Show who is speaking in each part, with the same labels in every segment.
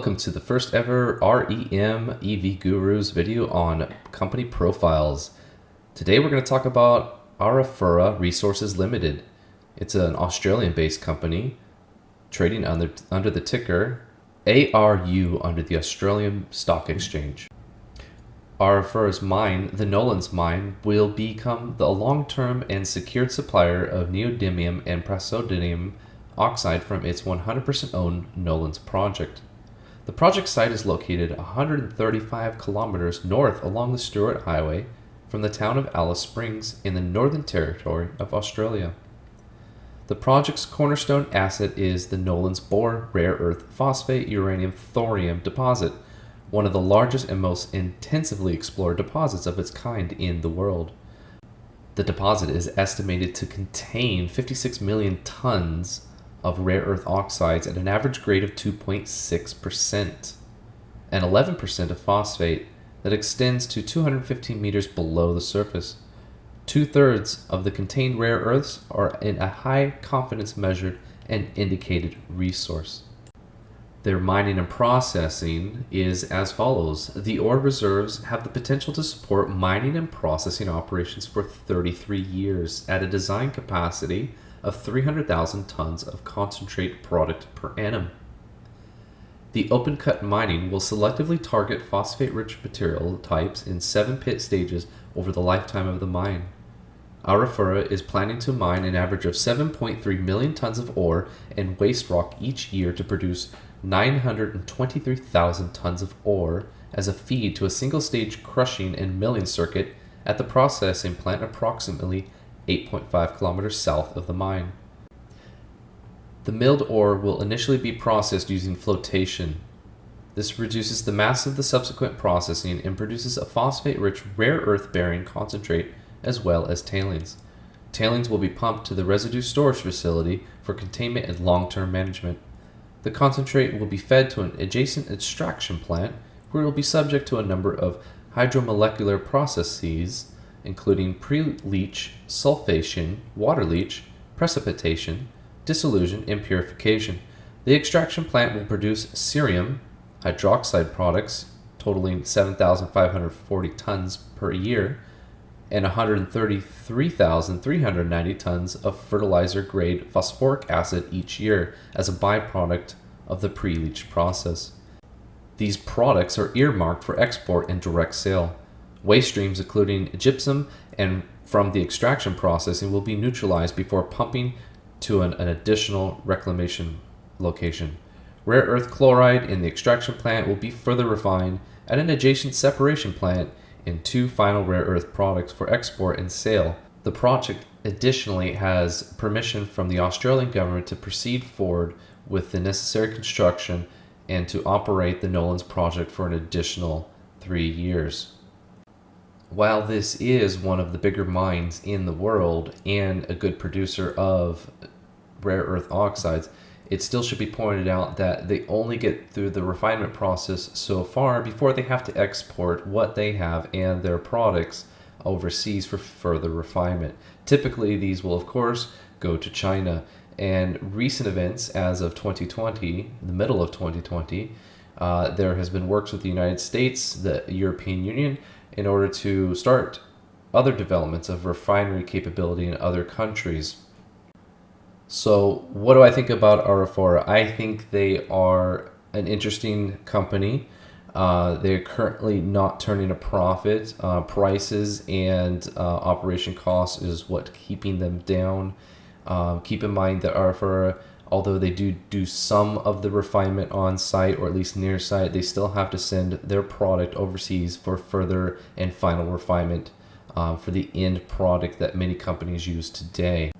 Speaker 1: Welcome to the first ever REM EV Gurus video on company profiles. Today we're going to talk about ARAFURA Resources Limited. It's an Australian-based company trading under the ticker ARU under the Australian Stock Exchange. ARAFURA's mine, the Nolans mine, will become the long-term and secured supplier of neodymium and praseodymium oxide from its 100% owned Nolans project. The project site is located 135 kilometers north along the Stuart Highway from the town of Alice Springs in the Northern Territory of Australia. The project's cornerstone asset is the Nolans Bohr rare earth phosphate uranium thorium deposit, one of the largest and most intensively explored deposits of its kind in the world. The deposit is estimated to contain 56 million tons of rare earth oxides at an average grade of 2.6% and 11% of phosphate that extends to 215 meters below the surface. 2/3 of the contained rare earths are in a high confidence measured and indicated resource. Their mining and processing is as follows. The ore reserves have the potential to support mining and processing operations for 33 years at a design capacity of 300,000 tons of concentrate product per annum. The open-cut mining will selectively target phosphate-rich material types in 7 pit stages over the lifetime of the mine. ARAFURA is planning to mine an average of 7.3 million tons of ore and waste rock each year to produce 923,000 tons of ore as a feed to a single-stage crushing and milling circuit at the processing plant approximately 8.5 kilometers south of the mine. The milled ore will initially be processed using flotation. This reduces the mass of the subsequent processing and produces a phosphate-rich rare earth-bearing concentrate as well as tailings. Tailings will be pumped to the residue storage facility for containment and long-term management. The concentrate will be fed to an adjacent extraction plant where it will be subject to a number of hydromolecular processes including pre-leach, sulfation, water leach, precipitation, dissolution, and purification. The extraction plant will produce cerium hydroxide products totaling 7,540 tons per year and 133,390 tons of fertilizer-grade phosphoric acid each year as a byproduct of the pre-leach process. These products are earmarked for export and direct sale. Waste streams including gypsum and from the extraction processing will be neutralized before pumping to an additional reclamation location. Rare earth chloride in the extraction plant will be further refined at an adjacent separation plant in 2 final rare earth products for export and sale. The project additionally has permission from the Australian government to proceed forward with the necessary construction and to operate the Nolans project for an additional 3 years. While this is one of the bigger mines in the world and a good producer of rare earth oxides, it still should be pointed out that they only get through the refinement process so far before they have to export what they have and their products overseas for further refinement. Typically, these will, of course, go to China. And recent events, as of 2020, the middle of 2020, there has been works with the United States, the European Union, in order to start other developments of refinery capability in other countries. So what do I think about ARAFURA? I think they are an interesting company. They're currently not turning a profit. Prices and operation costs is what keeping them down. Keep in mind that ARAFURA, although they do some of the refinement on site or at least near site, they still have to send their product overseas for further and final refinement for the end product that many companies use today.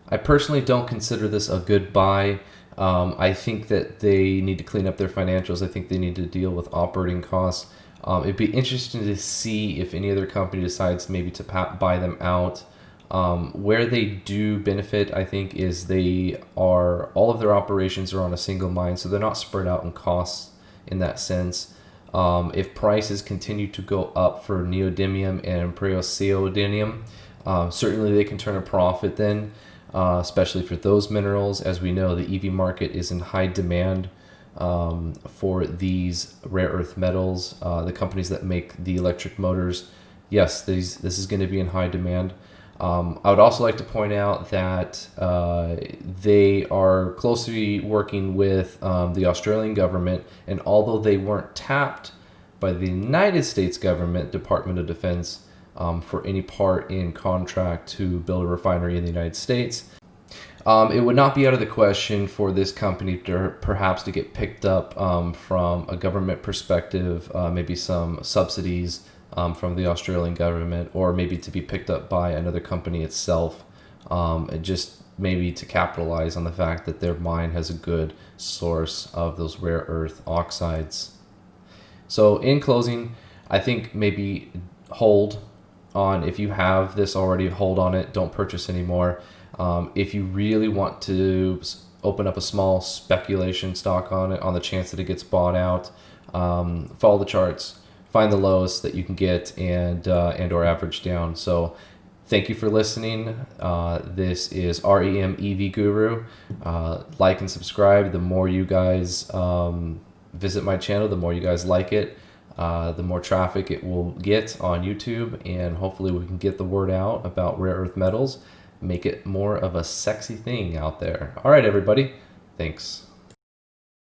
Speaker 1: I personally don't consider this a good buy. I think that they need to clean up their financials. I think they need to deal with operating costs. It'd be interesting to see if any other company decides maybe to buy them out. Where they do benefit, I think, is all of their operations are on a single mine, so they're not spread out in costs in that sense. If prices continue to go up for neodymium and praseodymium, certainly they can turn a profit then, especially for those minerals. As we know, the EV market is in high demand for these rare earth metals. The companies that make the electric motors, yes, this is going to be in high demand. I would also like to point out that they are closely working with the Australian government, and although they weren't tapped by the United States government, Department of Defense, for any part in contract to build a refinery in the United States, it would not be out of the question for this company to perhaps to get picked up from a government perspective, maybe some subsidies from the Australian government, or maybe to be picked up by another company itself, and just maybe to capitalize on the fact that their mine has a good source of those rare earth oxides. So in closing, I think maybe hold on. If you have this already, hold on it. Don't purchase anymore. If you really want to open up a small speculation stock on it, on the chance that it gets bought out, follow the charts, find the lowest that you can get, and or average down. So thank you for listening. This is REM EV Guru. Like and subscribe. The more you guys visit my channel, the more you guys like it, the more traffic it will get on YouTube, and hopefully we can get the word out about rare earth metals, make it more of a sexy thing out there. All right, everybody. Thanks.